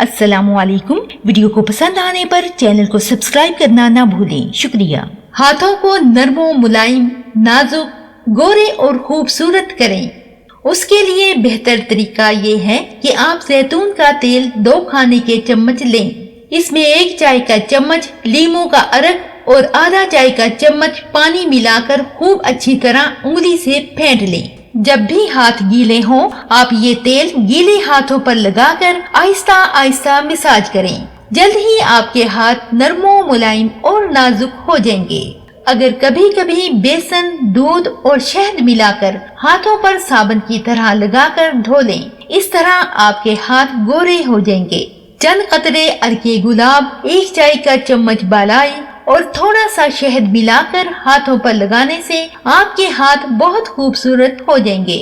अस्सलाम वालेकुम। वीडियो को पसंद आने पर चैनल को सब्सक्राइब करना ना भूलें, शुक्रिया। हाथों को नर्म मुलायम, नाजुक, गोरे और खूबसूरत करें। उसके लिए बेहतर तरीका ये है कि आप जैतून का तेल 2 खाने के चम्मच लें। इसमें 1 चाय का चम्मच लीमू का अरक और आधा चाय का चम्मच पानी मिलाकर खूब अच्छी तरह उंगली से फेंट लें। जब भी हाथ गीले हों, आप ये तेल गीले हाथों पर लगाकर आहिस्ता आहिस्ता मसाज करें। जल्द ही आपके हाथ नरमो मुलायम और नाजुक हो जाएंगे। अगर कभी कभी बेसन, दूध और शहद मिलाकर हाथों पर साबुन की तरह लगाकर धो लें, इस तरह आपके हाथ गोरे हो जाएंगे। चंद कतरे अर्के गुलाब, 1 चाय का चम्मच बालाई और थोड़ा सा शहद मिलाकर हाथों पर लगाने से आपके हाथ बहुत खूबसूरत हो जाएंगे।